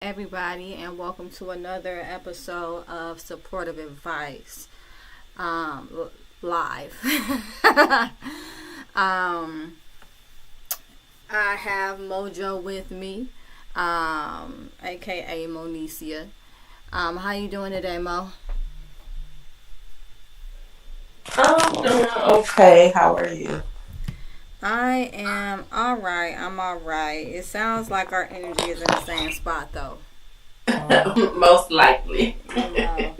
everybody, and welcome to another episode of Supportive Advice live. um, I have Mojo with me, aka Monicia. How you doing today, Mo? I'm doing okay. How are you? I am all right. I'm all right. It sounds like our energy is in the same spot, though. Most likely. You know.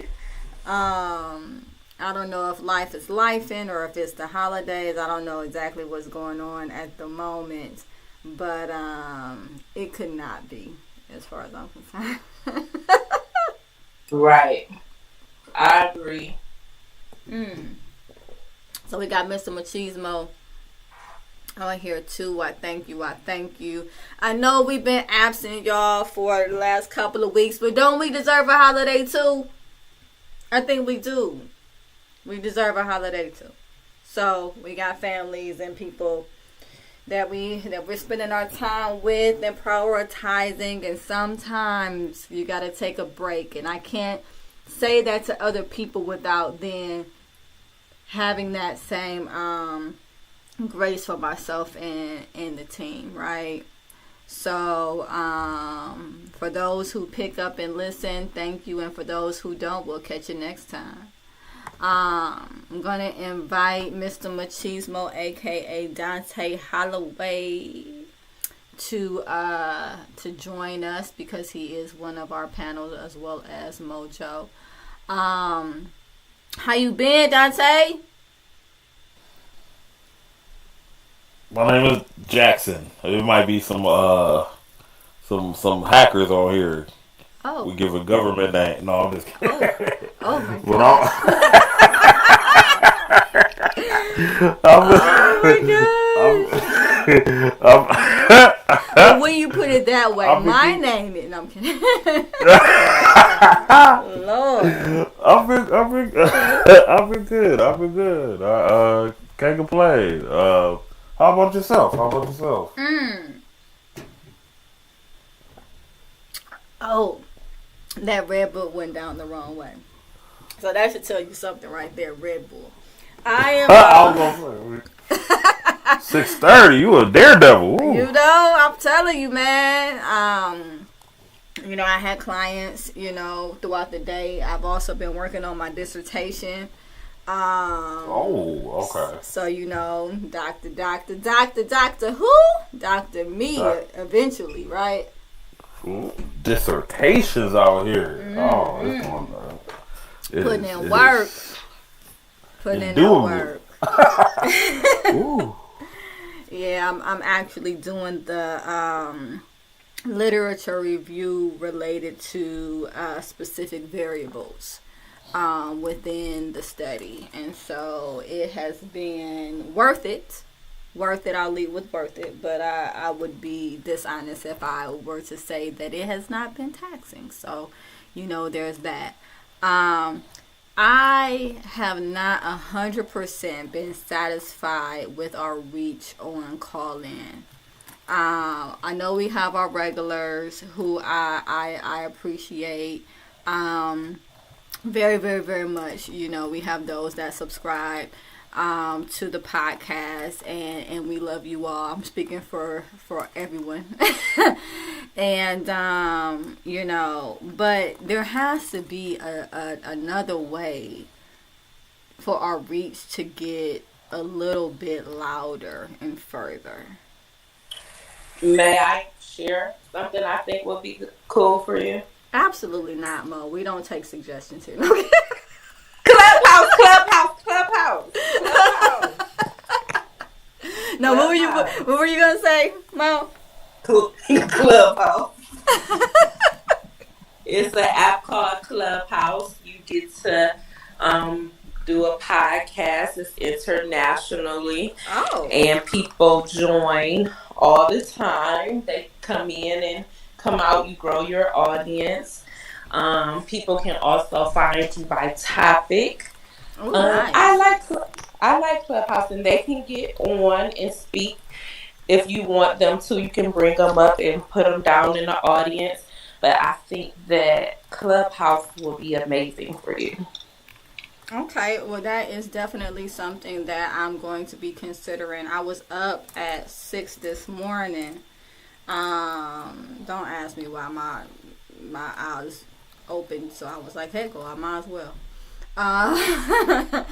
I don't know if life is lifing or if it's the holidays. I don't know exactly what's going on at the moment, but it could not be, as far as I'm concerned. Right. I agree. mm. So we got Mr. Machismo on here too. I thank you. I thank you. I know we've been absent, y'all, for the last couple of weeks, but don't we deserve a holiday too? I think we do. We deserve a holiday too. So we got families and people that we're spending our time with and prioritizing, and sometimes you gotta take a break. And I can't say that to other people without then having that same grace for myself and the team, right? So, for those who pick up and listen, thank you. And for those who don't, we'll catch you next time. I'm going to invite Mr. Machismo, a.k.a. Dante Holloway, to join us because he is one of our panels as well as Mojo. How you been, Dante? My name is Jackson. It might be some hackers on here. We Oh, give a government name. No, I'm just oh, kidding. oh my but God. Oh my God. Well, when you put it that way, my name is. No, I'm kidding. Lord. I've been good. I've been good. I can't complain. How about yourself? How about yourself? Oh, that Red Bull went down the wrong way. So that should tell you something right there, Red Bull. I am. I was gonna say 6:30. You a daredevil. Ooh. I'm telling you, man. I had clients, throughout the day. I've also been working on my dissertation. Oh, okay. So, doctor, who? Dr. Me, eventually, right? Ooh, dissertations out here. Oh, it's going on. Putting in work. Putting in that work. Ooh. Yeah, I'm actually doing the literature review related to specific variables within the study, and so it has been worth it. Worth it. I'll leave with worth it, but I would be dishonest if I were to say that it has not been taxing. So, there's that. I have not 100% been satisfied with our reach on call in. I know we have our regulars who I appreciate very, very, very much. We have those that subscribe to the podcast, and we love you all. I'm speaking for everyone. And but there has to be another way for our reach to get a little bit louder and further. May I share something I think would be cool for you? Absolutely not, Mo. We don't take suggestions here. Clubhouse, clubhouse, clubhouse, clubhouse. No, what were you gonna say, Mo? Clubhouse. It's an app called Clubhouse. You get to do a podcast. It's internationally, Oh. and people join all the time. They come in and come out. You grow your audience. People can also find you by topic. Oh, nice. I like Clubhouse, and they can get on and speak if you want them to. You can bring them up and put them down in the audience. But I think that Clubhouse will be amazing for you. Okay, well, that is definitely something that I'm going to be considering. I was up at 6 this morning. Don't ask me why my eyes open. So I was like, heck, I might as well. Uh,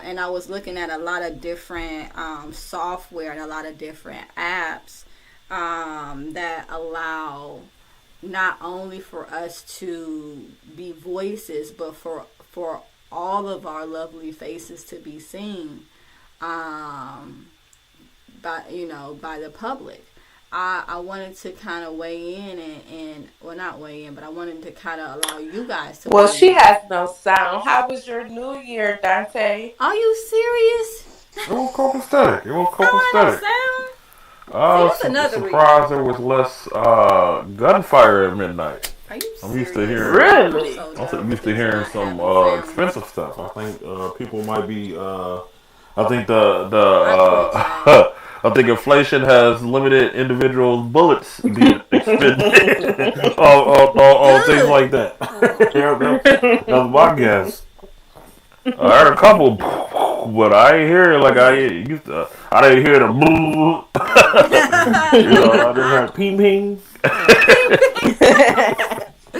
and I was looking at a lot of different software and a lot of different apps that allow not only for us to be voices, but for all of our lovely faces to be seen um, by the public. I wanted to kind of weigh in and well, not weigh in, but I wanted to kind of allow you guys to Well, she weigh in. has no sound. How was your New Year, Dante? Are you serious? It was copacetic. It was I don't have no copacetic. sound. I See, was that's another reason. surprised there was less gunfire at midnight. Are you I'm used to serious? hearing. I'm Really? so I'm done with used to this hearing not some having sound. expensive stuff. I think people might be. I think the I quit, y'all. I think inflation has limited individuals' bullets being expended on things Good. like that. That's my guess. I heard a couple, but I ain't hear it like I used to. I didn't hear the. I just heard ping ping. Ping, ping.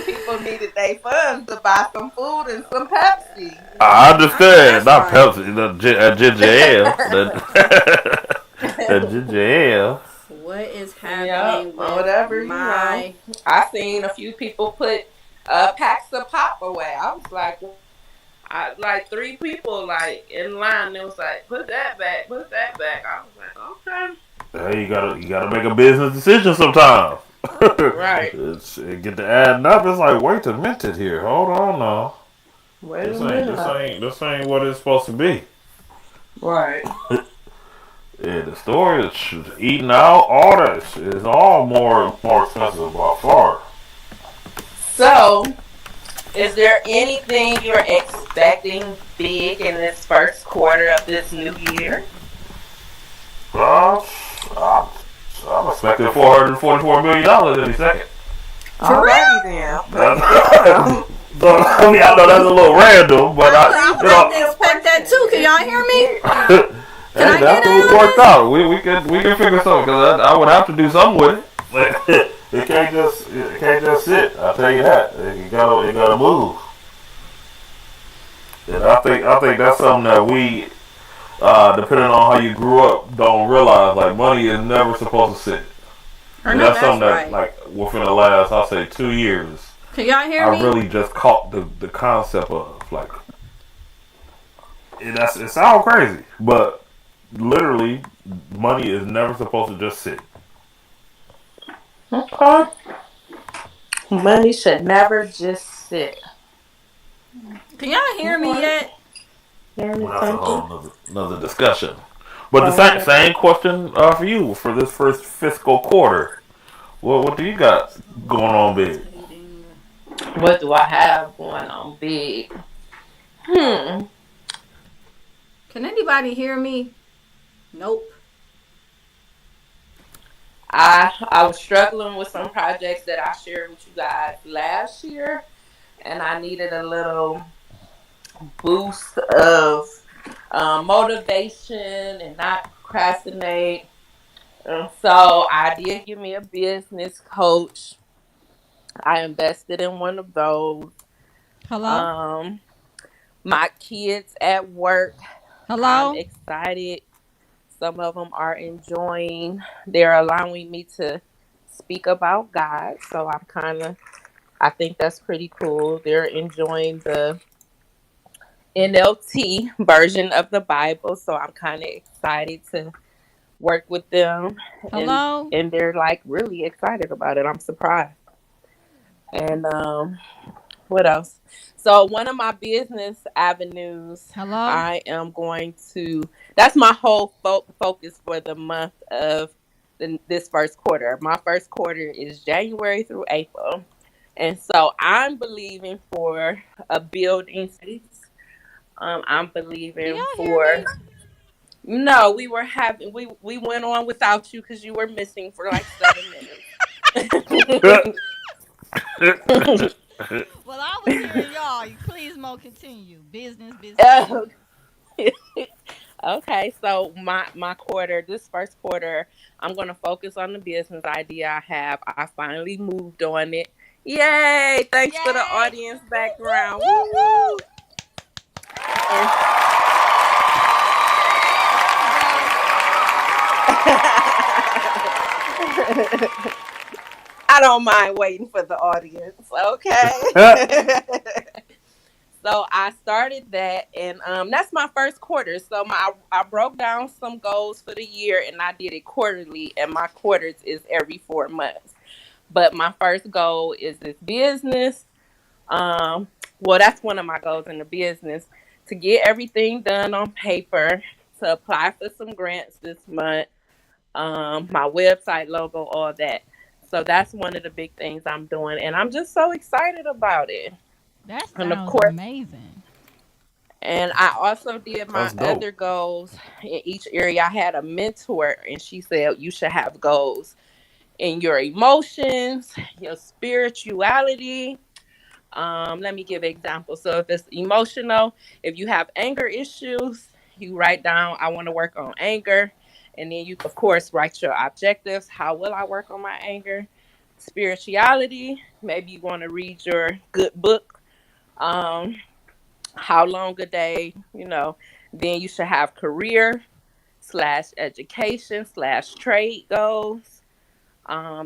People needed their funds to buy some food and some Pepsi. I I know understand. that's Not right. Pepsi. That ginger ale. That ginger ale. What is Yep, happening or with whatever, my? I seen a few people put packs of pop away. I was like, like three people like in line. It was like, put that back, put that back. I was like, okay, Hey, you gotta make a business decision sometimes. right. It get to adding up. It's like, wait a minute here. Hold on now. Wait This a ain't this minute. ain't this ain't what it's supposed to be. Right. Yeah, the store is eating out. All that is all more expensive by far. So, is there anything you're expecting big in this first quarter of this new year? Uh, I'm, I'm expecting $444 million any second. For Alrighty real? then. Break it That's, down. so, I mean, I know that's a little random, but I would like to I, expect that too. Can y'all hear me? Can hey, I get that's in what on worked this? out. We can figure something because I would have to do something with it. It can't just sit. I'll tell you that. You gotta move. And I think that's something that we, depending on how you grew up, don't realize. Like money is never supposed to sit. I And know that's that's something that, right. like, within the last, I'll say, 2 years, Can y'all hear I me? really just caught the concept of like it sounds crazy, but literally, money is never supposed to just sit. Okay. Money should never just sit. Can y'all hear me Okay. yet? Learning Well, that's a something. whole another discussion. But the Right. same question for you for this first fiscal quarter. What do you got going on, big? Rotating. What do I have going on big? Hmm. Can anybody hear me? Nope. I was struggling with some projects that I shared with you guys last year, and I needed a little boost of motivation and not procrastinate. And so I did give me a business coach. I invested in one of those. Hello? Um, my kids at work, I'm Hello? excited. Some of them are enjoying. They're allowing me to speak about God. So I think that's pretty cool. They're enjoying the NLT version of the Bible. So I'm kind of excited to work with them. And, Hello? and they're like really excited about it. I'm surprised. And what else? So one of my business avenues, Hello? I am going to. That's my whole focus for the month of this first quarter. My first quarter is January through April, and so I'm believing for a building space. I'm Can believing y'all hear for. me? No, we went on without you because you were missing for like 7 minutes. Well, I was hearing y'all. Please, Mo, continue. Business, business, business. Okay, so my quarter, this first quarter, I'm gonna focus on the business idea I have. I finally moved on it. Yay! Thanks for the Yay! audience Woo, woo, background. woo, Woo! woo. And There you go. I don't mind waiting for the audience. Okay. So I started that, and that's my first quarter. So I broke down some goals for the year, and I did it quarterly, and my quarters is every 4 months. But my first goal is this business. Um, well, that's one of my goals in the business, to get everything done on paper, to apply for some grants this month, my website logo, all that. So that's one of the big things I'm doing, and I'm just so excited about it. That And of sounds course, amazing. and I also did my That's other dope. goals in each area. I had a mentor, and she said you should have goals in your emotions, your spirituality. Let me give an example. So if it's emotional, if you have anger issues, you write down, I want to work on anger. And then you, of course, write your objectives. How will I work on my anger? Spirituality, maybe you want to read your good book. Um, how long a day, Then you should have career slash education slash trade goals.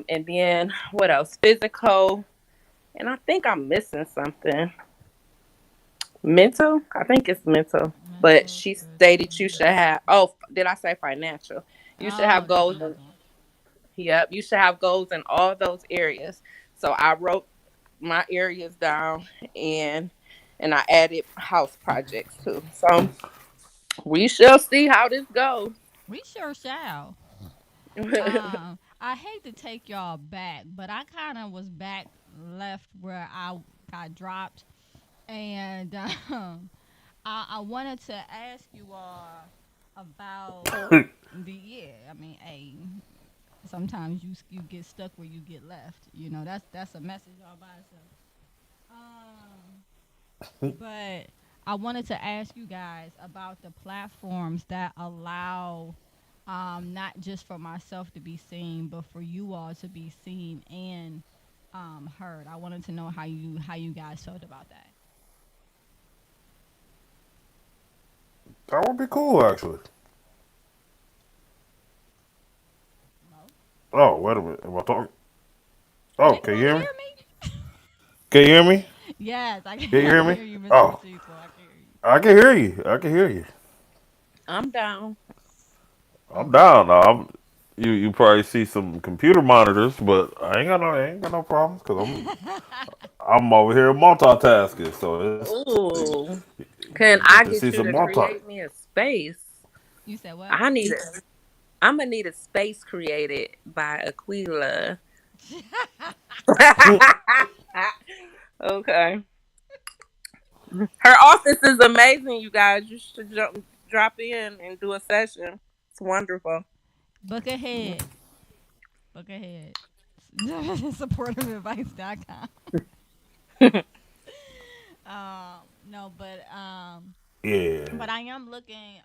And then what else? Physical. And I think I'm missing something. Mental? I think it's mental. But Mental, she spiritual. stated you should have, oh, did I say financial? You should Oh, have that's goals. another one. Yep, you should have goals in all those areas. So I wrote my areas down, and I added house projects too. So we shall see how this goes. We sure shall. I hate to take y'all back, but I kind of was back left where I got dropped, and I wanted to ask you all about the yeah. I mean, hey, sometimes you get stuck where you get left. You know, that's a message all by itself. But I wanted to ask you guys about the platforms that allow not just for myself to be seen, but for you all to be seen and heard. I wanted to know how you guys felt about that. That would be cool, actually. No, Oh, wait a minute. Am I talking? can Oh, you can you not hear me? hear me? Can you hear me? Yes, Can you I hear can me? hear you, Mr. Oh, Machismo. I can hear you. I can hear you. I can hear you. I'm down. I'm Okay. down now. You probably see some computer monitors, but I ain't got no problems because I'm over here multitasking. So it's Ooh. you Can get to I see get you some to multi. create me a space? You said what? I need it. I'm gonna need a space created by Aquila. Okay. Her office is amazing, you guys. You should drop in and do a session. It's wonderful. Book ahead. Book ahead. Supportiveadvice.com. No, Yeah, but I am looking.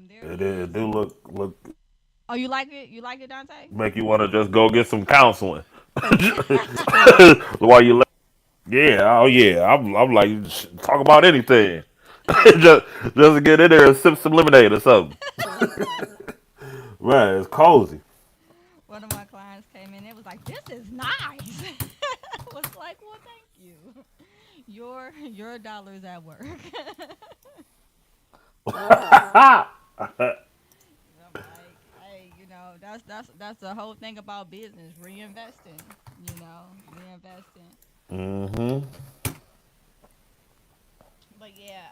There it is. do look Oh, you like it? You like it, Dante? make you want to just go get some counseling while you. Yeah, oh yeah. I'm like talk about anything. just to get in there and sip some lemonade or something. Man, it's cozy. One of my clients came in. It was like, "This is nice." I was like, "Well, thank you. Your dollars at work." I'm like, "Hey, that's the whole thing about business, reinvesting. Reinvesting." hmm But yeah,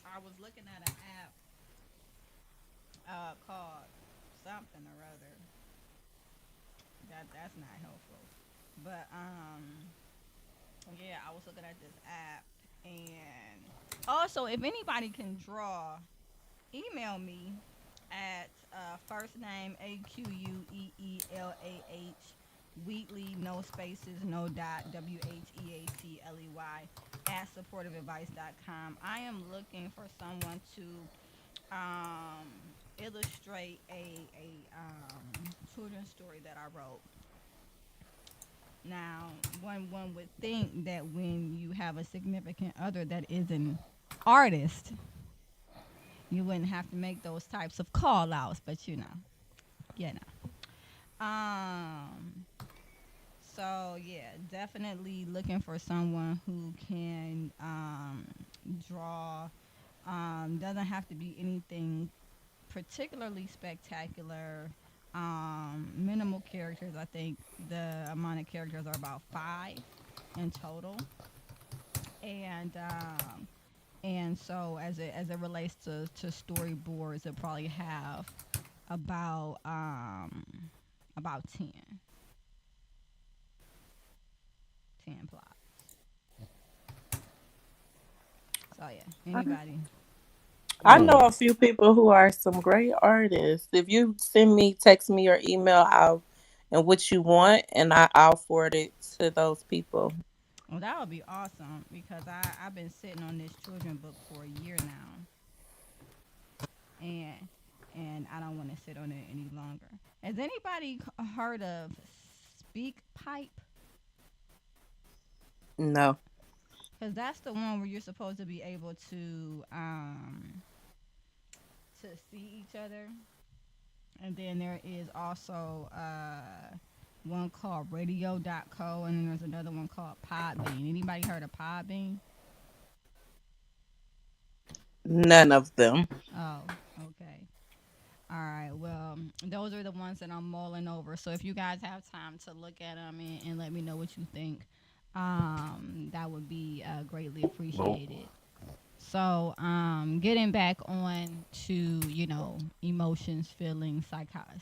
I was looking at an app called something or other. That's not helpful. But yeah, I was looking at this app, and also if anybody can draw, email me at first name AQUEELAH Wheatley, no spaces, no dot, WHEATLEY, at supportiveadvice.com. I am looking for someone to illustrate a children's story that I wrote. Now, one would think that when you have a significant other that is an artist, you wouldn't have to make those types of call outs, but you know. So yeah, definitely looking for someone who can draw. Doesn't have to be anything particularly spectacular. Minimal characters. I think the amount of characters are about five in total, and so as it relates to storyboards, it probably have about about 10 plots. So yeah, anybody. I Hmm. know a few people who are some great artists. If you send me, text me your email, I'll and what you want, and I'll forward it to those people. Well, that would be awesome because I've been sitting on this children book for a year now, and I don't want to sit on it any longer. Has anybody heard of Speak Pipe? No. Because that's the one where you're supposed to be able to see each other, and then there is also one called Radio.co, and then there's another one called Podbean. Anybody heard of Podbean? None of them. Oh, okay. All right. Well, those are the ones that I'm mulling over. So if you guys have time to look at them and let me know what you think, that would be greatly Nope. appreciated. So, getting back on to emotions, feelings,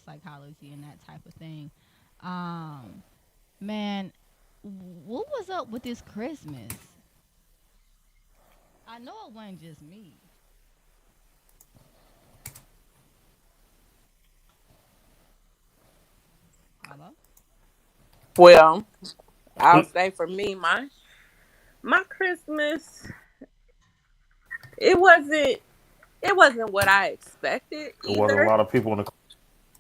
psychology, and that type of thing. Um, man, what was up with this Christmas? I know it wasn't just me. Hello. Well, I'll say for me, my Christmas, it wasn't it wasn't what I expected There wasn't a either. lot of people in the.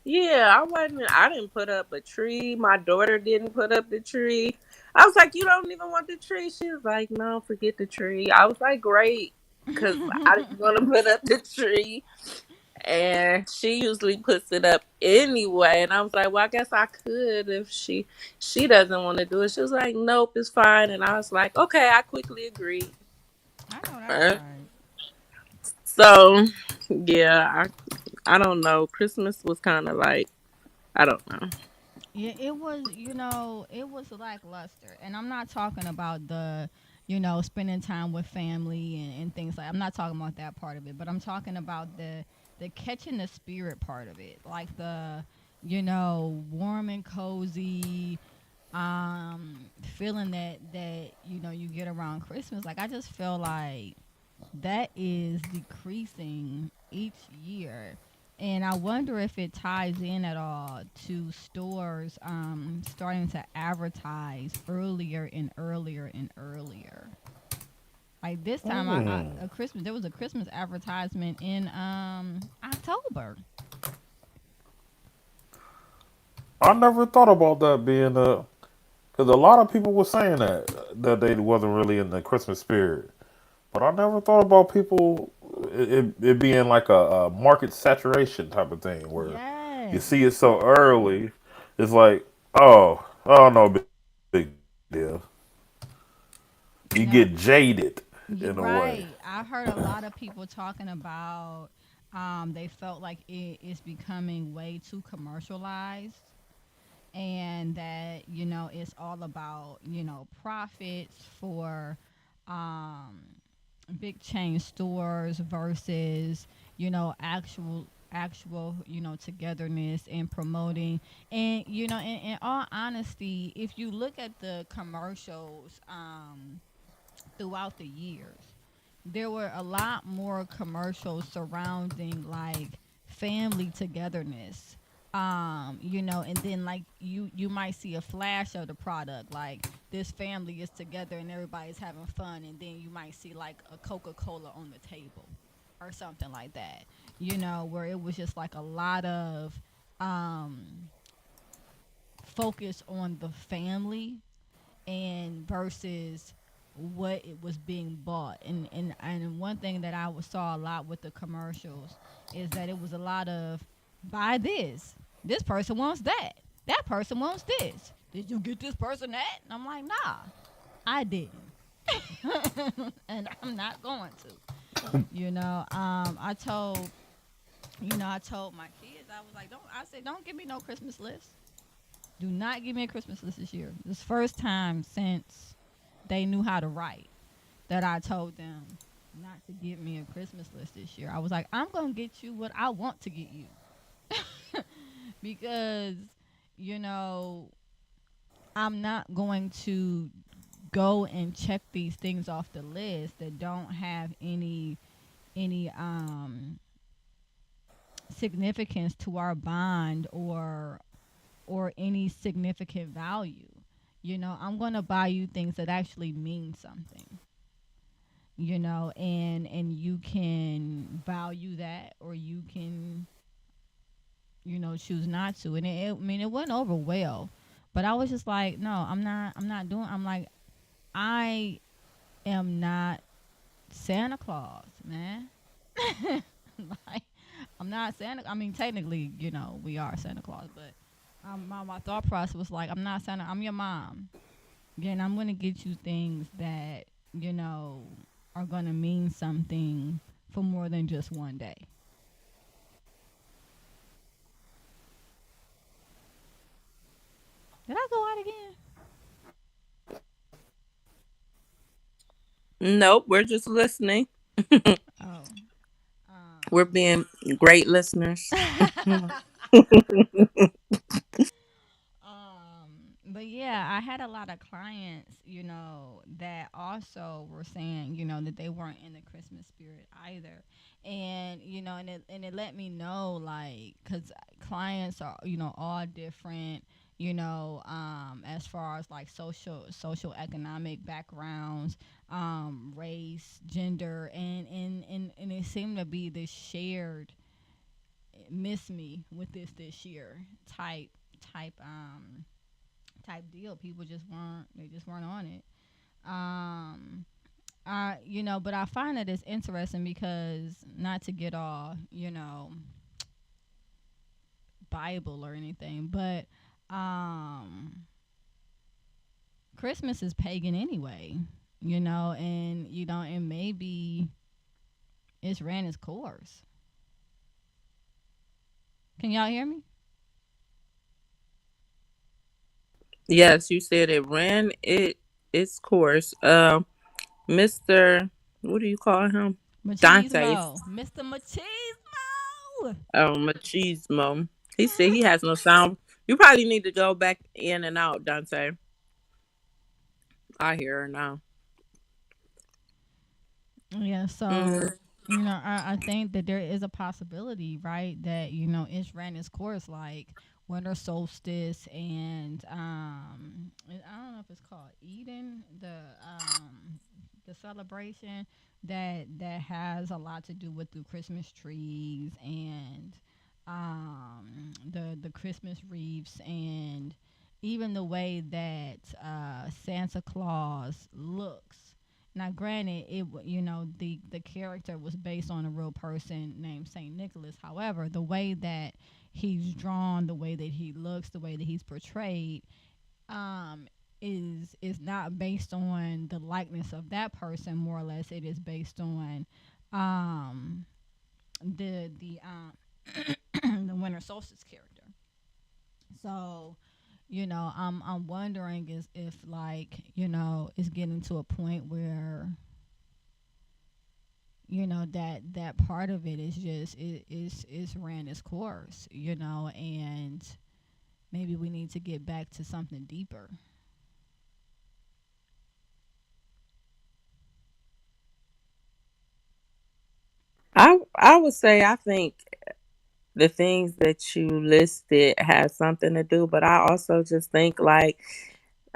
Yeah, I didn't put up a tree. My daughter didn't put up the tree. I was like, "You don't even want the tree?" She was like, "No, forget the tree." I was like, "Great," because I didn't want to put up the tree, and she usually puts it up anyway. And I was like, "Well, I guess I could if she doesn't want to do it." She was like, "Nope, it's fine." And I was like, "Okay," I quickly agreed. I know that's Uh, right. So yeah, I don't know. Christmas was kind of like I don't know. Yeah, it was, it was lackluster. And I'm not talking about the, spending time with family and things like I'm not talking about that part of it, but I'm talking about the catching the spirit part of it. Like the, warm and cozy, feeling that, you get around Christmas. Like I just feel like that is decreasing each year. And I wonder if it ties in at all to stores starting to advertise earlier and earlier and earlier. Like this time, Hmm. a Christmas there was a Christmas advertisement in October. I never thought about that being a. Because a lot of people were saying that they wasn't really in the Christmas spirit. But I never thought about people it being like a market saturation type of thing where you Yes, see it so early. It's like, oh no, big deal. You no, get jaded you're in a way. right. I heard a lot of people talking about they felt like it is becoming way too commercialized, and that it's all about profits for um big chain stores versus actual togetherness and promoting. And in all honesty, if you look at the commercials throughout the years, there were a lot more commercials surrounding like family togetherness, And then like you might see a flash of the product, like this family is together and everybody's having fun, and then you might see like a Coca-Cola on the table or something like that, where it was just like a lot of um focus on the family and versus what it was being bought. And one thing that saw a lot with the commercials is that it was a lot of buy this person wants that person wants this, did you get this person that, and I'm like, nah, I didn't. And I'm not going to. I told my kids, I was like, don't give me no Christmas list. Do not give me a Christmas list this year. This first time since they knew how to write that I told them not to give me a Christmas list this year. I was like, I'm going to get you what I want to get you. Because, you know, I'm not going to go and check these things off the list that don't have any significance to our bond or any significant value. I'm going to buy you things that actually mean something. And you can value that, or you can choose not to. And I mean, it went over well, but I was just like, no, I'm not doing. I'm like, I am not Santa Claus, man. Like, I'm not Santa. I mean, technically, we are Santa Claus, but my thought process was like, I'm not Santa. I'm your mom. Yeah, and I'm gonna get you things that you know are gonna mean something for more than just one day. Did I go out again? Nope, we're just listening. Oh. We're being great listeners. But yeah, I had a lot of clients, that also were saying, that they weren't in the Christmas spirit either. And, and it let me know, like, because clients are, all different, as far as like social economic backgrounds, race, gender, and it seemed to be this shared miss me with this year type type deal. People just weren't on it. Um, but I find that it's interesting because not to get all Bible or anything, but um, Christmas is pagan anyway. And maybe it's ran its course. Can y'all hear me? Yes, you said it ran its course. Mr. What do you call him? Dante. Machismo, Mr. Machismo. Machismo. He said he has no sound. You probably need to go back in and out, Dante. I hear her now. Yeah, so Hmm. I think that there is a possibility, right, that it's ran its course, like winter solstice, and I don't know if it's called Eden, the celebration that has a lot to do with the Christmas trees and the Christmas wreaths, and even the way that Santa Claus looks. Now, granted, the character was based on a real person named Saint Nicholas. However, the way that he's drawn, the way that he looks, the way that he's portrayed, um, is not based on the likeness of that person. More or less, it is based on um, the winter solstice character. So, I'm wondering is if, like, it's getting to a point where that part of it is just is ran its course, and maybe we need to get back to something deeper. I would say I think the things that you listed have something to do, but I also just think like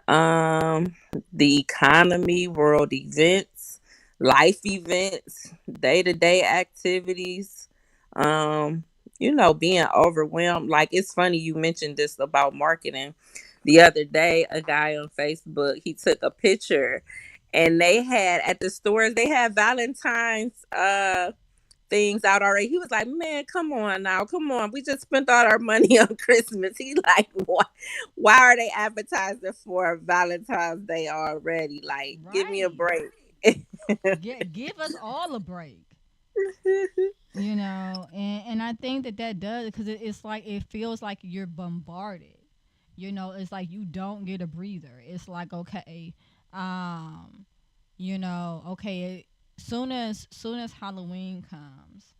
um the economy, world events, life events, day-to-day activities, um being overwhelmed. Like, it's funny you mentioned this about marketing. The other day, a guy on Facebook, he took a picture, and they had, at the stores, they had Valentine's things out already. He was like, "Man, come on now, come on. We just spent all our money on Christmas." He like, why are they advertising for Valentine's Day already? Like, give me a Right. break." Give us all a break. And I think that that does, because it's like it feels like you're bombarded. It's like you don't get a breather. It's like, okay, um okay, soon as Halloween comes,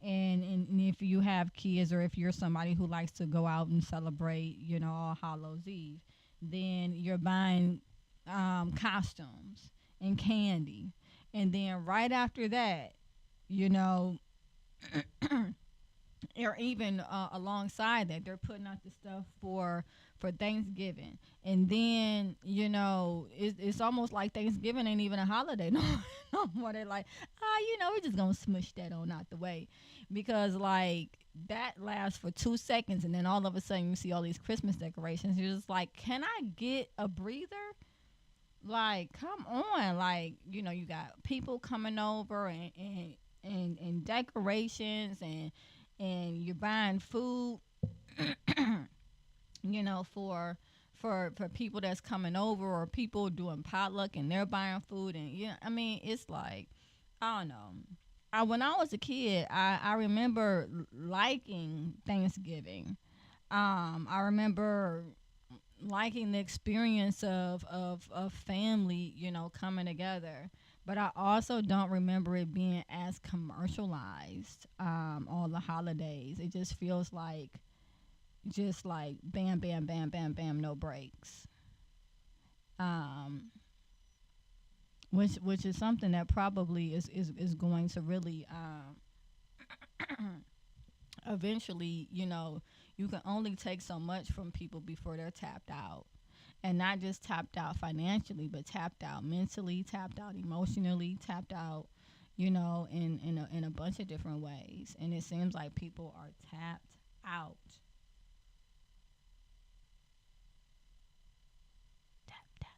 and if you have kids, or if you're somebody who likes to go out and celebrate, All Hallows Eve, then you're buying costumes and candy, and then right after that, you know or even alongside that, they're putting out the stuff for Thanksgiving, and then it's almost like Thanksgiving ain't even a holiday no, no more. They're like, we're just gonna smush that on out the way, because like that lasts for 2 seconds, and then all of a sudden you see all these Christmas decorations. You're just like, can I get a breather? Like, come on, like you got people coming over, and decorations, and you're buying food, for people that's coming over, or people doing potluck and they're buying food, and I mean, it's like, I don't know. When I was a kid, I remember liking Thanksgiving. I remember liking the experience of family, coming together. But I also don't remember it being as commercialized, all the holidays. It just like bam, bam, bam, bam, bam, no breaks. Um, which is something that probably is going to really, eventually, you can only take so much from people before they're tapped out. And not just tapped out financially, but tapped out mentally, tapped out emotionally, tapped out, in a bunch of different ways. And it seems like people are tapped out. Tap, tap,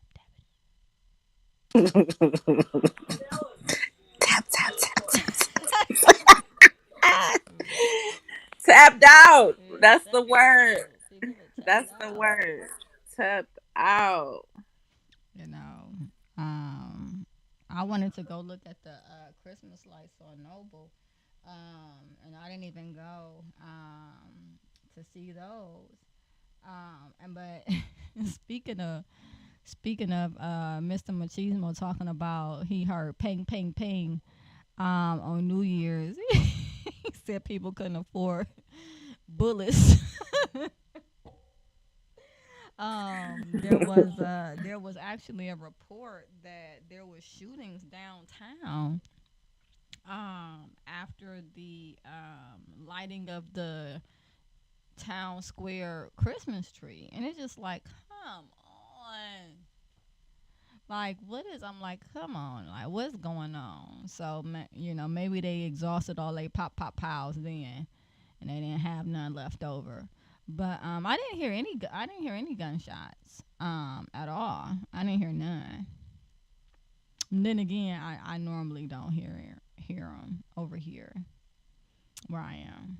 Tap, tap, tap, tap. tap. Tapped out. Yeah, That's the tapped word. out. People are tapped That's the out. word. Tapped out. You know, I wanted to go look at the Christmas lights on Noble, and I didn't even go to see those. And but speaking of Mr. Machismo talking about he heard ping ping ping on New Year's, he said people couldn't afford bullets. There was actually a report that there was shootings downtown after the lighting of the town square Christmas tree, and it's just like, come on, like what is? I'm like, come on, like what's going on? So maybe they exhausted all they pop piles then, and they didn't have none left over. But I didn't hear any gunshots at all. I didn't hear none. And then again, I normally don't hear them over here where I am.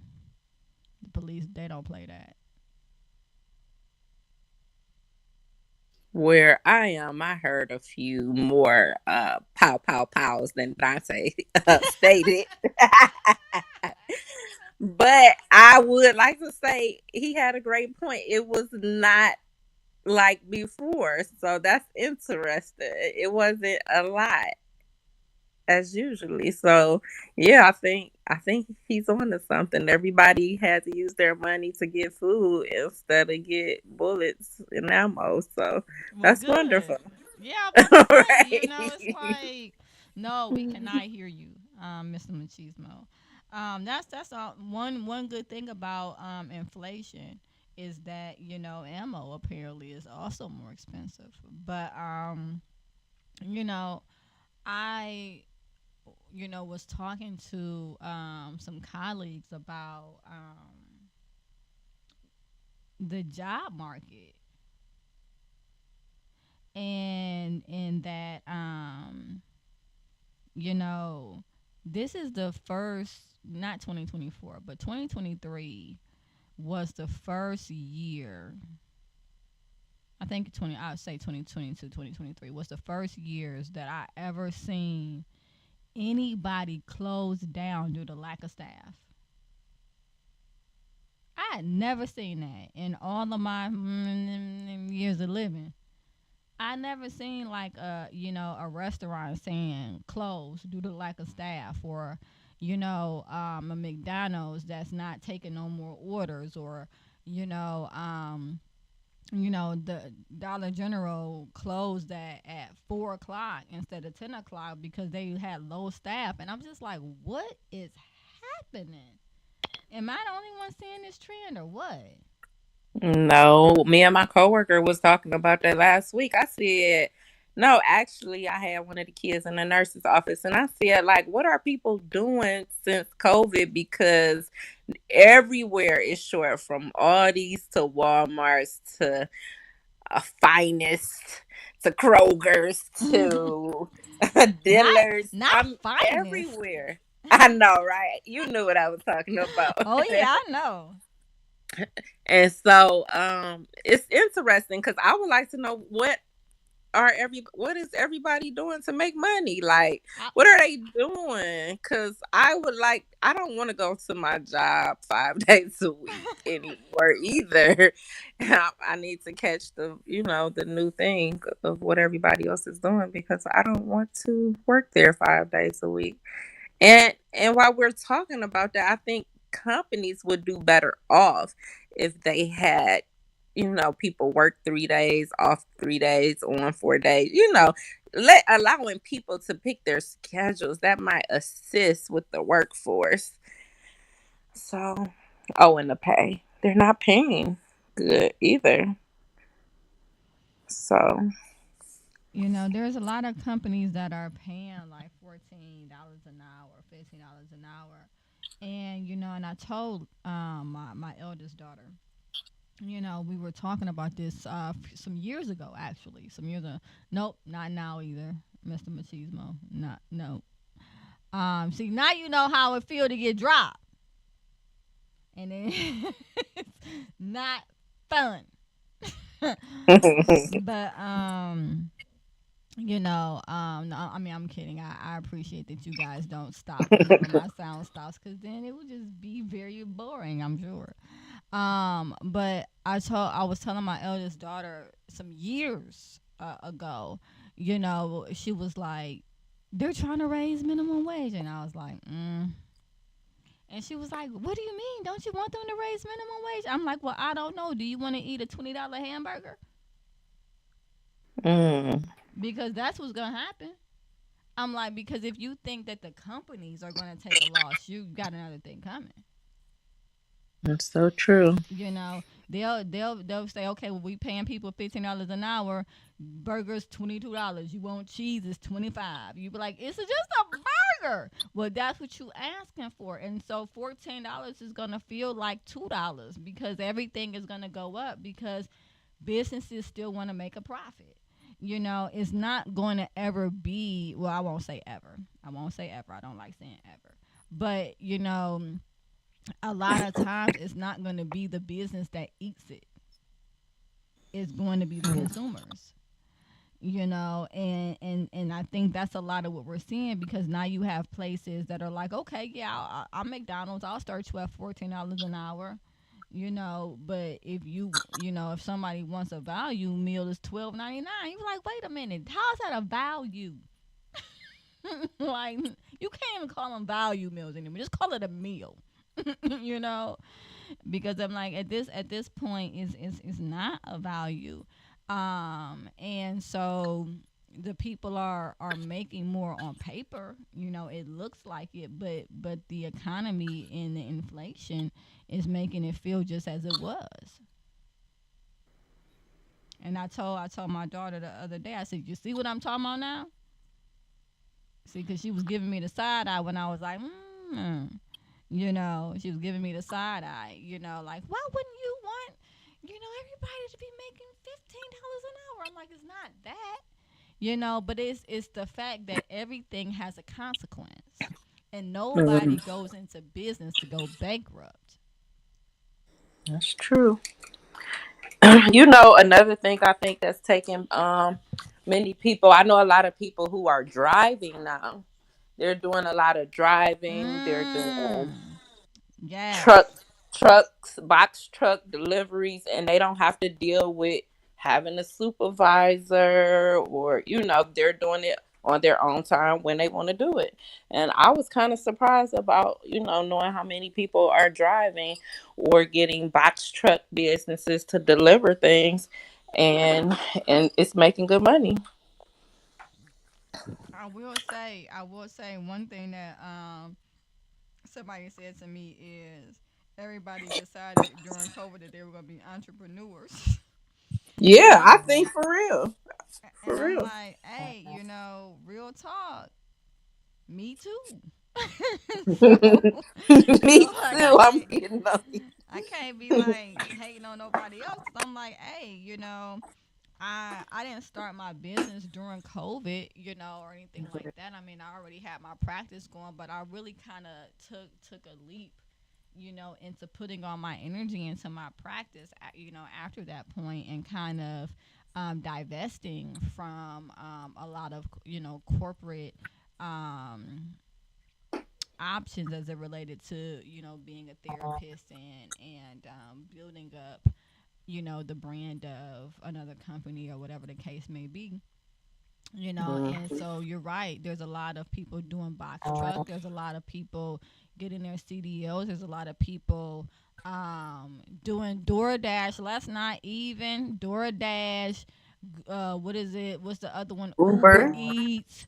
The police, they don't play that. Where I am, I heard a few more pow pow pows than Dante stated. But I would like to say he had a great point. It was not like before, so that's interesting. It wasn't a lot as usually. So yeah, I think he's on to something. Everybody had to use their money to get food instead of get bullets and ammo. So Well, that's wonderful. good. Yeah, I'm about to say, Right. it's like, no, we cannot hear you, Mr. Machismo. That's one good thing about inflation is that ammo apparently is also more expensive. But you know I was talking to some colleagues about the job market, and that you know this is the first, not 2024 but 2023 was the first year. I think I would say 2022 2023 was the first years that I ever seen anybody close down due to lack of staff. I had never seen that in all of my years of living. I never seen like a restaurant saying closed due to lack of staff, or a McDonald's that's not taking no more orders, or you know um the Dollar General closed at 4 o'clock instead of 10 o'clock because they had low staff, and I'm just like, what is happening? Am I the only one seeing this trend or what? No, me and my coworker was talking about that last week. I said, no, actually, I had one of the kids in the nurse's office, and I said, like, what are people doing since COVID? Because everywhere is short, from Aldi's to Walmart's to Finest to Kroger's to not Dillard's. not I'm finest. everywhere. I know, right? You knew what I was talking about. Oh yeah, I know. And so it's interesting because I would like to know what is everybody doing to make money? Like, I, what are they doing? Because I don't want to go to my job 5 days a week anymore either. I need to catch the new thing of what everybody else is doing, because I don't want to work there 5 days a week. And while we're talking about that, I think companies would do better off if they had, people work 3 days, off 3 days, on 4 days, allowing people to pick their schedules. That might assist with the workforce. So, oh, and the pay. They're not paying good either. So, there's a lot of companies that are paying like $14 an hour, $15 an hour, and and I told my eldest daughter, we were talking about this some years ago, actually. Some years ago. Nope, not now either, Mr. Machismo. Not no. See, now you know how it feel to get dropped, and then it's not fun. But no, I mean, I'm kidding. I appreciate that you guys don't stop whenever my sound stops, because then it would just be very boring, I'm sure. But I was telling my eldest daughter some years ago, she was like, they're trying to raise minimum wage, and I was like, And she was like, what do you mean? Don't you want them to raise minimum wage? I'm like, well, I don't know. Do you want to eat a $20 hamburger? mm, Because that's what's gonna happen. I'm like, because if you think that the companies are going to take a loss, you got another thing coming. that's so true. They'll say, okay, well, we paying people $15 an hour, burgers $22. You want cheese, it's 25. You be like, it's just a burger. Well, that's what you asking for, and so $14 is gonna feel like $2 because everything is gonna go up because businesses still want to make a profit. It's not going to ever be, well, I won't say ever. I won't say ever. I don't like saying ever. But, a lot of times it's not going to be the business that eats it. It's going to be the consumers. And I think that's a lot of what we're seeing, because now you have places that are like, okay, yeah, I'm McDonald's, I'll start you at $14 an hour. But if somebody wants a value meal, it's $12.99. You're like, wait a minute, how's that a value? Like, you can't even call them value meals anymore. Just call it a meal. you know, because I'm like, at this point is not a value. And so the people are making more on paper. You know, it looks like it, but the economy and the inflation is making it feel just as it was. And I told my daughter the other day. I said, "You see what I'm talking about now? See, because she was giving me the side eye when I was like, you know, she was giving me the side eye. You know, like, why wouldn't you want, everybody to be making $15 an hour? I'm like, it's not that. You know, but it's the fact that everything has a consequence, and Mhm. nobody goes into business to go bankrupt. That's true. Another thing I think that's taking many people. I know a lot of people who are driving now. They're doing a lot of driving. They're doing Mm. truck Yes. trucks, box truck deliveries, and they don't have to deal with having a supervisor, or they're doing it on their own time when they want to do it. And I was kind of surprised about, knowing how many people are driving or getting box truck businesses to deliver things, and it's making good money. I will say one thing that somebody said to me is everybody decided during COVID that they were gonna be entrepreneurs. Yeah, I and think for real. For and I'm real. like, hey, real talk. Me too. Me Like too. I'm getting on you. I can't be like hating on nobody else because I'm like, hey, I didn't start my business during COVID, or anything like that. I mean, I already had my practice going, but I really kind of took a leap, into putting all my energy into my practice, after that point, and kind of divesting from a lot of corporate um, options as it related to being a therapist and building up the brand of another company or whatever the case may be. And so you're right, there's a lot of people doing box truck, there's a lot of people getting their CDOs, there's a lot of people doing DoorDash. Let's not even DoorDash. What is it? What's the other one? Uber Uber. Eats.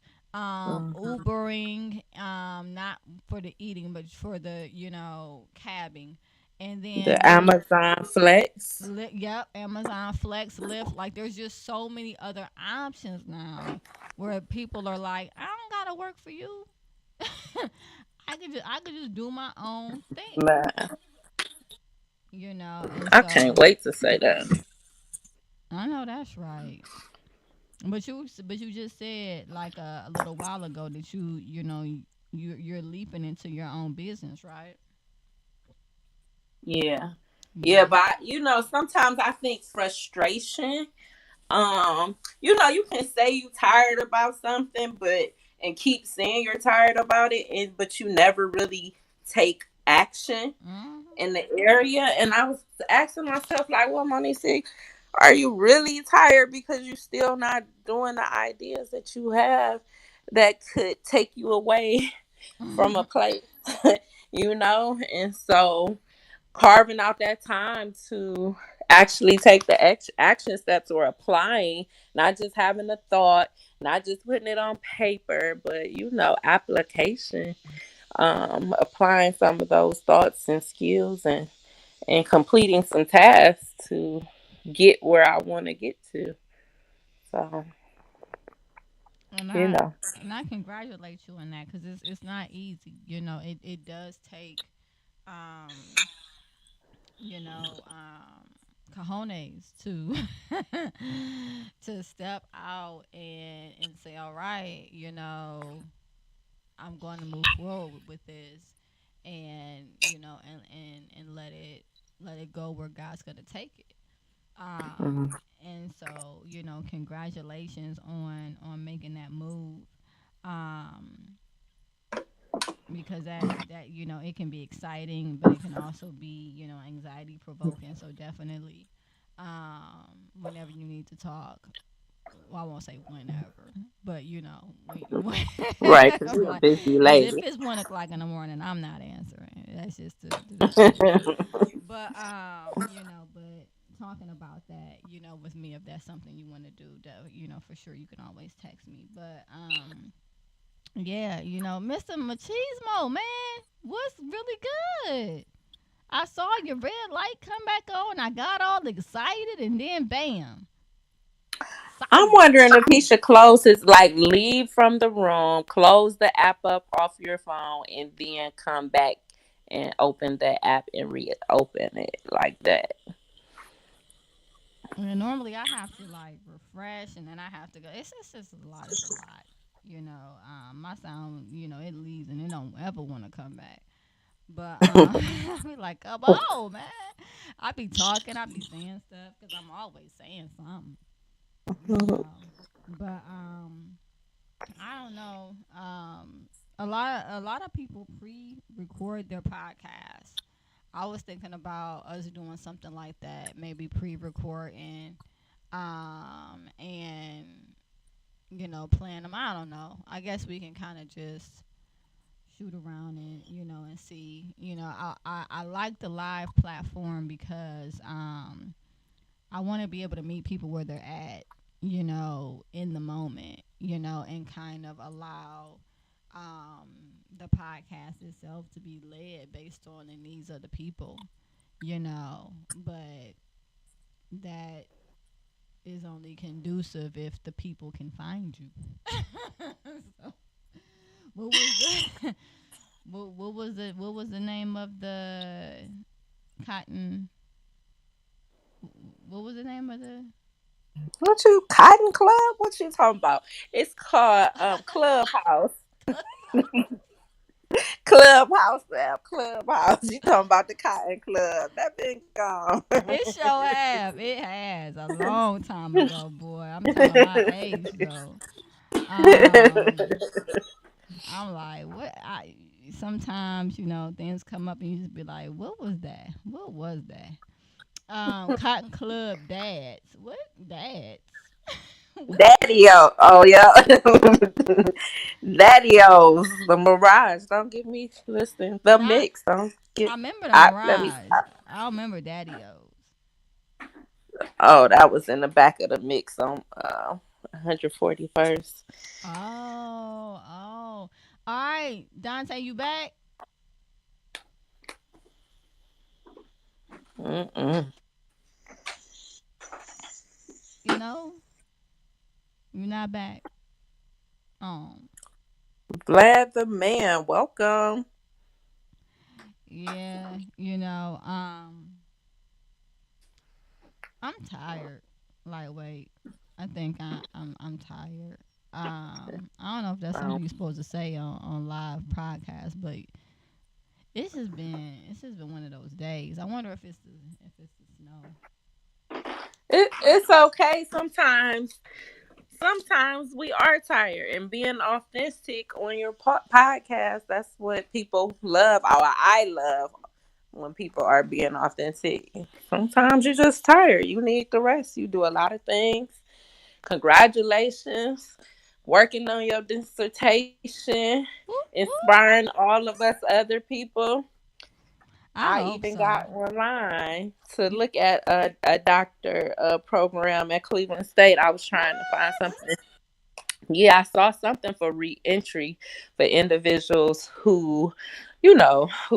Mhm. Ubering. Not for the eating, but for the cabbing. And The then there's Amazon Flex. Yep, Amazon Flex, Lyft. Like, there's just so many other options now where people are like, I don't gotta work for you. I could just do my own thing. Man, And I can't so wait to say that. I know that's right. But you just said like a little while ago that you're leaping into your own business, right? Yeah. Yeah, Yeah. but sometimes I think frustration. You can say you tired about something, but and keep saying you're tired about it, and but you never really take action Hmm. in the area. And I was asking myself, like, well, Monique, are you really tired because you're still not doing the ideas that you have that could take you away from a place? And so carving out that time to actually take the action steps or applying, not just having a thought, not just putting it on paper, but application, applying some of those thoughts and skills, and completing some tasks to get where I want to get to. So, And you I know. and I congratulate you on that because it's not easy. It does take um cojones to to step out and say, all right, I'm going to move forward with this, and and let it go where God's going to take it. um Mhm. and so congratulations on making that move. um because that it can be exciting, but it can also be anxiety provoking. So definitely, whenever you need to talk, well, I won't say whenever, but when Right, because I'm you're a like, busy because if lady. it's 1 o'clock in the morning, I'm not answering. That's just the truth. But but talking about that, with me, if that's something you want to do, that, for sure you can always text me. But yeah, Mr. Machismo, man, what's really good? I saw your red light come back on. I got all excited, and then bam, I'm silent. wondering if he should close his, like, leave from the room, close the app up off your phone, and then come back and open the app and reopen it like that. And normally I have to like refresh, and then I have to go. It's just a lot. It's a lot. My sound, it leaves and it don't ever want to come back. But I be like, come on, man. I be talking, I be saying stuff because I'm always saying something, you know. But I don't know. A lot of people pre-record their podcasts. I was thinking about us doing something like that, maybe pre-recording, and plan them. I don't know. I guess we can kind of just shoot around and and see. I like the live platform because I want to be able to meet people where they're at, in the moment, and kind of allow um, the podcast itself to be led based on the needs of the people, but that is only conducive if the people can find you. So, what was the what was the name of the cotton? What was the name of the? What you Cotton Club? What you talking about? It's called Clubhouse. Clubhouse app. Clubhouse. You talking about the Cotton Club? That been gone. It sure have. It has a long time ago, boy. I'm telling my age though. Um, I'm like, what? I sometimes things come up and you just be like, what was that? What was that? Cotton Club dads. What dads? What? Daddy O. Oh yeah. Daddy O's. The Mirage. Don't get me listening. The Not. mix. Don't I get remember the I let me Mirage. stop. I remember Daddy O's. Oh, that was in the back of the mix on 141st. Oh, oh. All right, Dante, you back? Mm-mm. You know, you're not back. Oh, Vlad the man. Welcome. yeah. I'm tired. Like, wait. I think I'm tired. I don't know if that's something Um, you're supposed to say on live podcast, but it's just been one of those days. I wonder if it's the snow. it's okay sometimes. Sometimes we are tired, and being authentic on your podcast, that's what people love. Or I love when people are being authentic. Sometimes you're just tired. You need the rest. You do a lot of things. Congratulations. Working on your dissertation, Whoop, whoop. inspiring all of us other people. I I hope even so. got online to look at a doctor program at Cleveland State. I was trying to find What? something. Yeah, I saw something for reentry for individuals who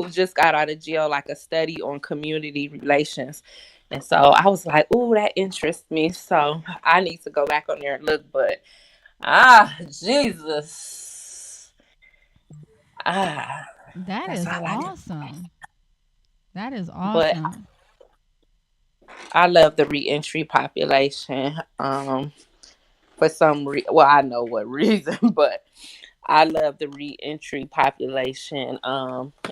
just got out of jail, like a study on community relations. And so I was like, ooh, that interests me. So I need to go back on there and look. But Jesus. Ah, That that's is all I know. awesome. That is But awesome. I love the reentry population. For well, I know what reason, but I love the reentry population,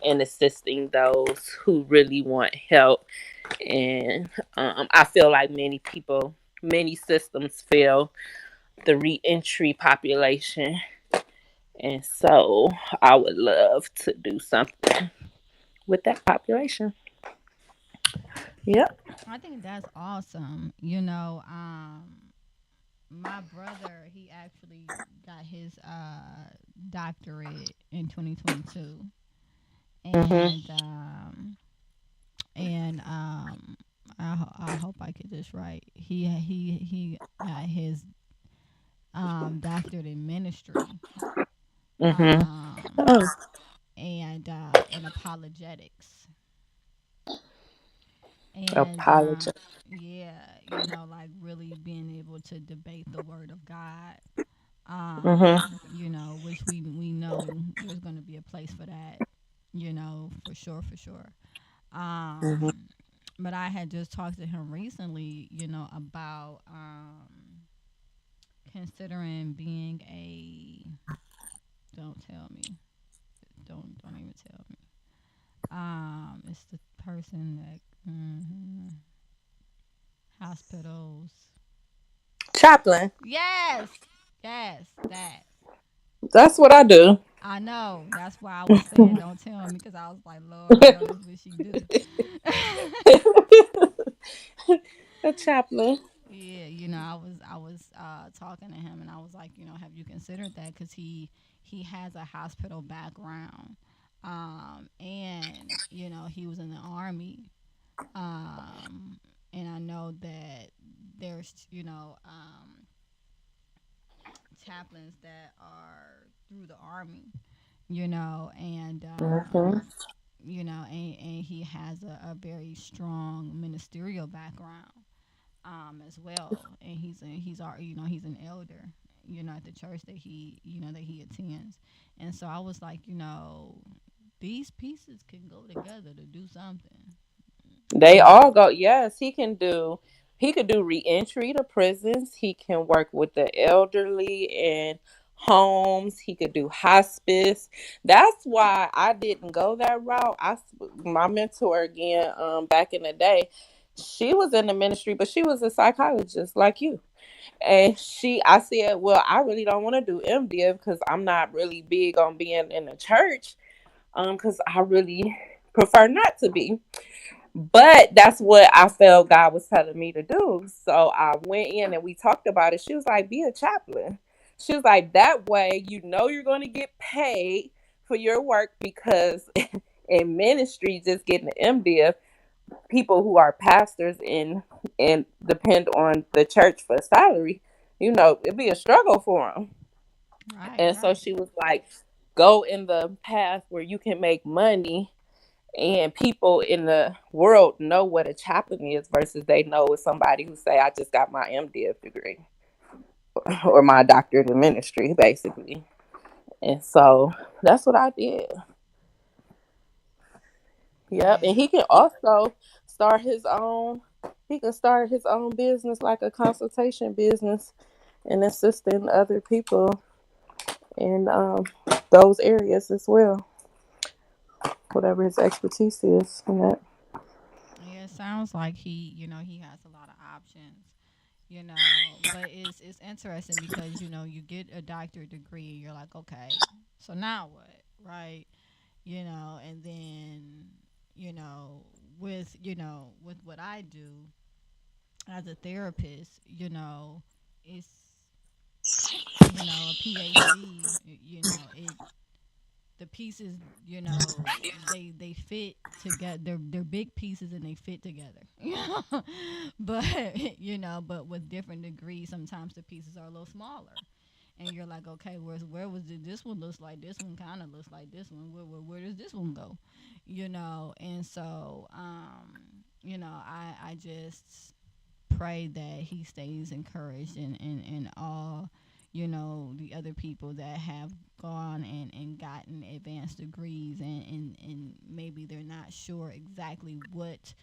and assisting those who really want help. And I feel like many systems fail the reentry population. And so I would love to do something with that population. Yep. I think that's awesome. My brother, he actually got his doctorate in 2022, Hmm. and I hope I get this right. He got his doctorate in ministry, Mm-hmm. um Oh, and apologetics. And apologize. yeah, like really being able to debate the word of God. Mm-hmm. Which we know there's going to be a place for that, for sure, for sure. Mm-hmm. Um, but I had just talked to him recently, about considering being a. Don't tell me. Don't even tell me. It's the person that hospitals. Chaplain. Yes, yes, that. That's what I do. I know. That's why I was saying don't tell me because I was like, Lord, I know this what she do. A chaplain. Yeah, I was talking to him and I was like, have you considered that? Because he has a hospital background, and he was in the army, um, and I know that there's chaplains that are through the army, and Mm-hmm. and he has a very strong ministerial background, as well, and he's an elder, at the church that he attends, and so I was like, these pieces can go together to do something, They all go. Yes, he can do. He could do reentry to prisons. He can work with the elderly in homes. He could do hospice. That's why I didn't go that route. My mentor again, back in the day, she was in the ministry, but she was a psychologist like you. And I said, well, I really don't want to do MDiv because I'm not really big on being in the church. Because I really prefer not to be. But that's what I felt God was telling me to do. So I went in and we talked about it. She was like, be a chaplain. She was like, that way you're going to get paid for your work because in ministry, just getting the MDiv, people who are pastors and depend on the church for salary, it'd be a struggle for them. right, And so right, she was like, go in the path where you can make money and people in the world know what a chaplain is versus they know it's somebody who say I just got my MDiv degree or my doctorate in ministry basically. And so that's what I did. Yep. And yeah, he can also start his own he can start his own business like a consultation business and assisting other people in those areas as well, whatever his expertise is in that. yeah. It sounds like he has a lot of options, but it's interesting because you get a doctorate degree and you're like, okay, so now what, right? And then you know with what I do as a therapist, it's a PhD, it the pieces, they fit together. They're big pieces and they fit together. But but with different degrees, sometimes the pieces are a little smaller. And you're like, okay, where was it? This one looks like this one, kind of looks like this one. Where does this one go? And so I just pray that he stays encouraged and all the other people that have gone and gotten advanced degrees and maybe they're not sure exactly what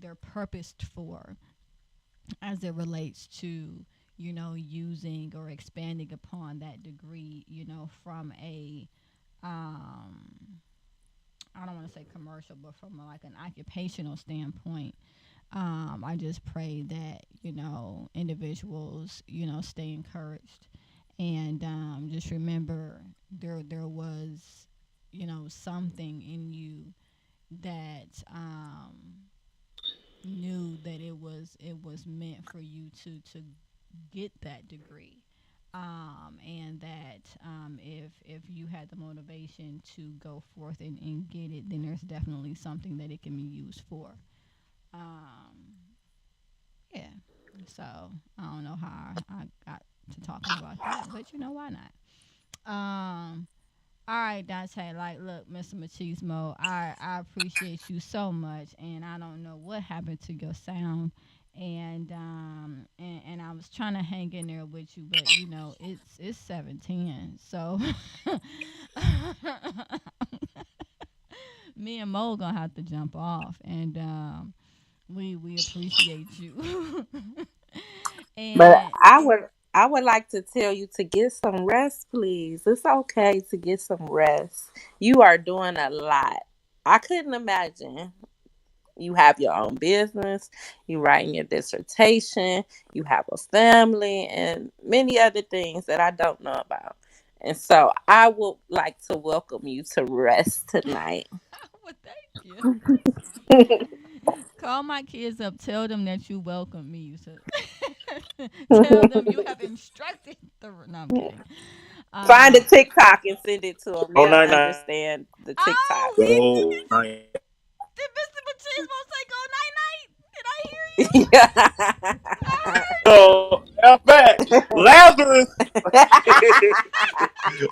they're purposed for as it relates to using or expanding upon that degree from a um I don't want to say commercial, but from like an occupational standpoint. I just pray that individuals stay encouraged, and just remember there was something in you that knew that it was meant for you to get that degree, and that if you had the motivation to go forth and get it, then there's definitely something that it can be used for. So I don't know how I got to talking about that, but why not? Um, all right, Dante. Like, look, Mr. Machismo, I appreciate you so much, and I don't know what happened to your sound, and I was trying to hang in there with you, but it's 7:10, so me and Mo gonna have to jump off, and we appreciate you, But and I would like to tell you to get some rest, please. It's okay to get some rest. You are doing a lot. I couldn't imagine. You have your own business, you writing your dissertation, you have a family, and many other things that I don't know about. And so I would like to welcome you to rest tonight. well, thank you. Call my kids up. Tell them that you welcome me. Tell them you have instructed the. No, I'm kidding. Find a Uh, TikTok and send it to them. Oh, They'll night night. understand the TikTok. oh, he Oh, night. did Mr. Machismo say go night night? Did I hear you? Yeah. I heard Oh, you. I'm back. Lazarus.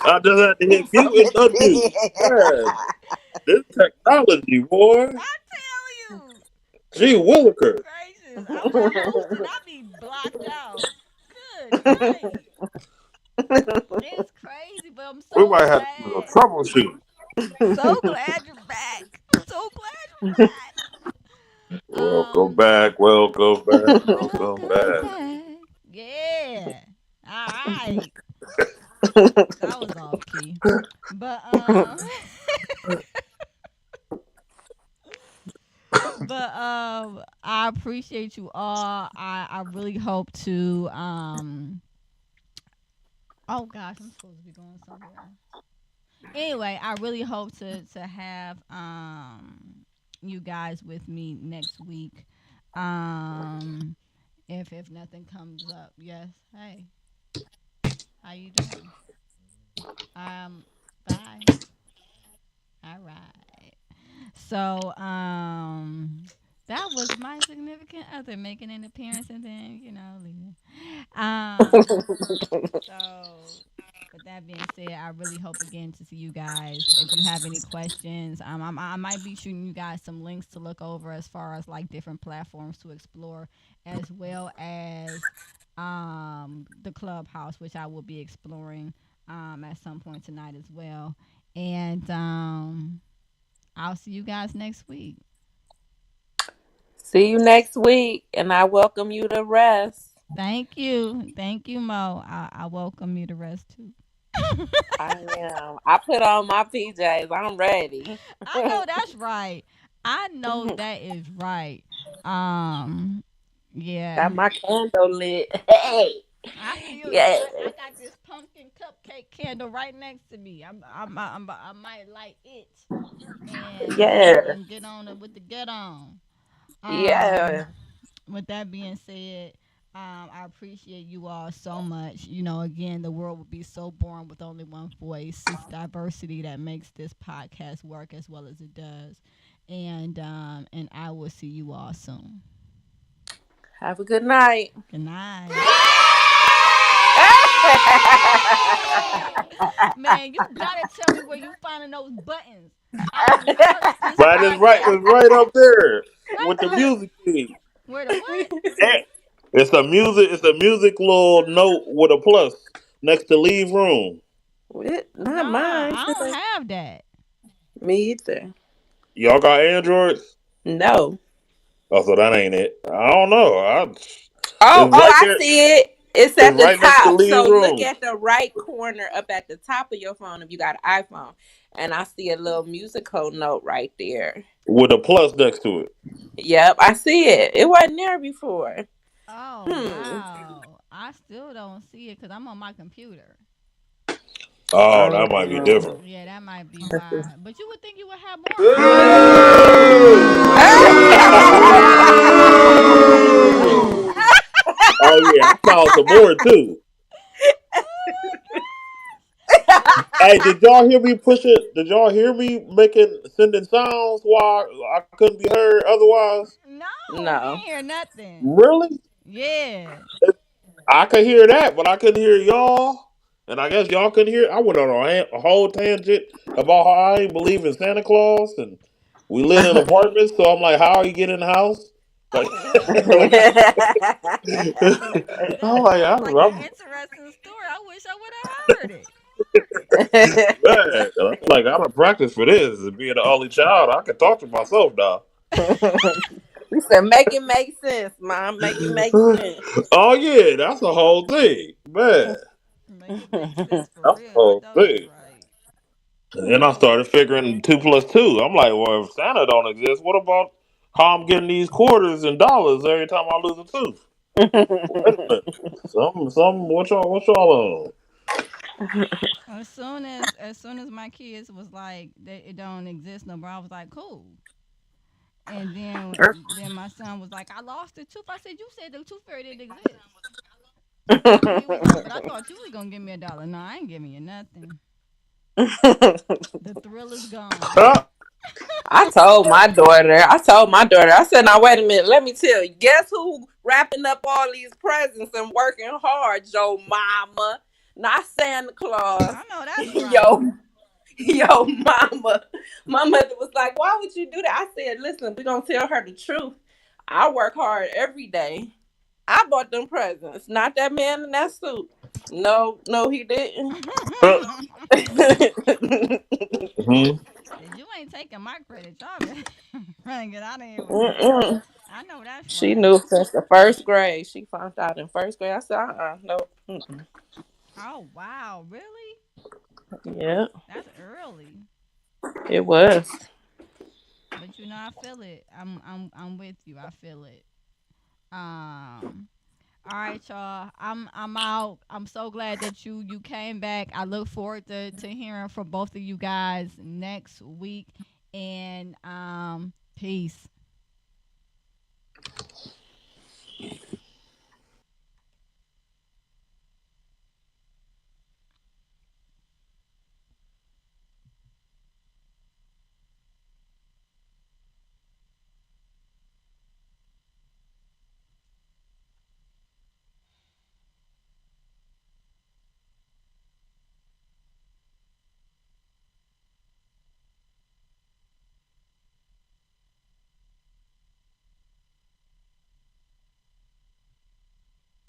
I just had to hit mute and undo. Man, this technology, boy. I tell you. Gee Goodness Willikers. gracious. I'm a host and I be blocked out. Good night. It's crazy, but I'm We so might have to do a glad. troubleshoot. So glad you're back. So glad you're back. Welcome back. Welcome back. Welcome Welcome back. back. Yeah. All right. That was off key. But I appreciate you all. I really hope to oh gosh, I'm supposed to be going somewhere. Anyway, I really hope to have you guys with me next week. Um if nothing comes up. Yes. Hey, how you doing? Um bye. All right. So, that was my significant other making an appearance and then, leaving. Um, so with that being said, I really hope again to see you guys. If you have any questions, I might be shooting you guys some links to look over as far as like different platforms to explore, as well as the clubhouse, which I will be exploring at some point tonight as well. And I'll see you guys next week. See you next week, and I welcome you to rest. Thank you, Mo. I welcome you to rest too. I am. I put on my PJs. I'm ready. I know that's right. I know that is right. Um, yeah. Got my candle lit. Hey, I feel you. yeah, I got this pumpkin cupcake candle right next to me. I might light it yeah, and get on it with the get on. Um, yeah. with that being said, I appreciate you all so much. Again, the world would be so boring with only one voice. It's diversity that makes this podcast work as well as it does. And I will see you all soon. Have a good night. Good night. Man, you gotta tell me where you finding those buttons. I was rehearsed this Right is right. podcast. It's right up there Right with the where? music key. Where the what? Eh, It's a music. It's a music little note with a plus next to leave room. Not Nah, mine. I don't have that. Me either. Y'all got Androids? No. Oh, so that ain't it. I don't know. Oh, It's oh, right I there. see it. It's It's at the right next to top. leave So look room at the right corner up at the top of your phone if you got an iPhone. And I see a little musical note right there. with a plus next to it. Yep, I see it. It wasn't there before. Oh Hmm. wow. I still don't see it because I'm on my computer. Oh, that might be Oh. different. Yeah, that might be why. But you would think you would have more options. Oh yeah, I found some more too. Hey, did y'all hear me pushing? Did y'all hear me sending sounds while I couldn't be heard otherwise? No, we No. ain't hear nothing. Really? Yeah. I could hear that, but I couldn't hear y'all. And I guess y'all couldn't hear. I went on a whole tangent about how I ain't believe in Santa Claus, and we live in apartments. So I'm like, how are you get in the house? Like, Oh, I'm that like, sounds like an I'm interesting story. I wish I would have heard it. man. I'm like, I don't practice for this. And being the only child, I can talk to myself now. We said, make it make sense, Mom. Make it make sense. Oh yeah, that's the whole thing, man. Make it make sense for That's the real. I whole know that's thing. right. And then I started figuring 2 plus 2. I'm like, well, if Santa don't exist, what about how I'm getting these quarters and dollars every time I lose a tooth? Wait a minute. What y'all on? As soon as my kids was like that it don't exist no more, I was like, cool. And then my son was like, I lost the tooth. I said, you said the tooth fairy didn't exist. I thought you was gonna, but I thought you was gonna give me a dollar. No, I ain't giving you nothing. The thrill is gone. I said, now wait a minute, let me tell you. Guess who wrapping up all these presents and working hard, Joe Mama? Not Santa Claus. I know that's right. Yo, yo, mama. My mother was like, why would you do that? I said, listen, we're gonna tell her the truth. I work hard every day. I bought them presents, not that man in that suit. No, no, he didn't. Mhm. Said you ain't taking my credit. Y'all better trying to get out of here with that. Mm-mm. I know that's She right. knew since the first grade. She found out in first grade. I said, no. Mm-mm. Oh wow, really? Yeah, That's early. it was. But I feel it. I'm with you. I feel it. Um all right, y'all. I'm out. I'm so glad that you came back. I look forward to hearing from both of you guys next week. And peace.